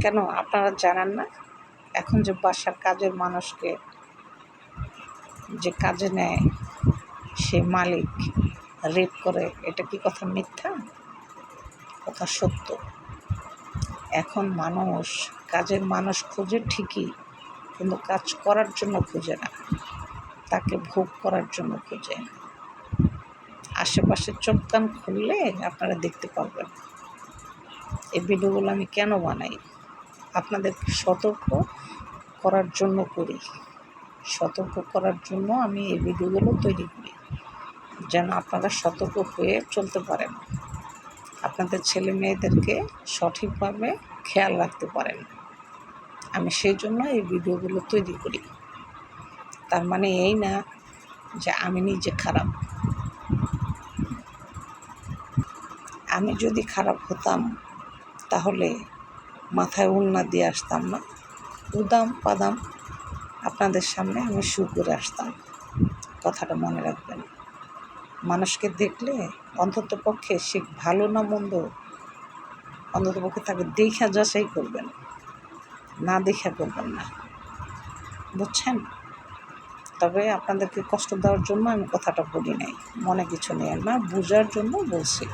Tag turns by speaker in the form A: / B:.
A: কেন আপনারা জানেন না? এখন যে বাসার কাজের মানুষকে যে কাজে নেয় সে মালিক রেপ করে, এটা কি কথা মিথ্যা? কথা সত্য। এখন মানুষ কাজের মানুষ খোঁজে ঠিকই, কিন্তু কাজ করার জন্য খোঁজে না, তাকে ভোগ করার জন্য খোঁজে। আশেপাশে চোখ কান খুললে আপনারা দেখতে পারবেন। এই ভিডিওগুলো আমি কেন বানাই? আপনাদেরকে সতর্ক করার জন্য করি। সতর্ক করার জন্য আমি এই ভিডিওগুলো তৈরি করি, যেন আপনারা সতর্ক হয়ে চলতে পারেন, আপনাদের ছেলে মেয়েদেরকে সঠিকভাবে খেয়াল রাখতে পারেন। আমি সেই জন্য এই ভিডিওগুলো তৈরি করি। তার মানে এই না যে আমি নিজে খারাপ। আমি যদি খারাপ হতাম তাহলে মাথায় ওড়না দিয়ে আসতাম না, উদাম পাদাম আপনাদের সামনে আমি শু করে আসতাম। কথাটা মনে রাখবেন। মানুষকে দেখলে অন্ততপক্ষে সে ভালো না মন্দ, অন্ততপক্ষে তাকে দেখা যাচাই করবেন, না দেখা করবেন না, বুঝছেন? তবে আপনাদেরকে কষ্ট দেওয়ার জন্য আমি কথাটা বলি নাই, মনে কিছু নেই না, বোঝার জন্য বলছি।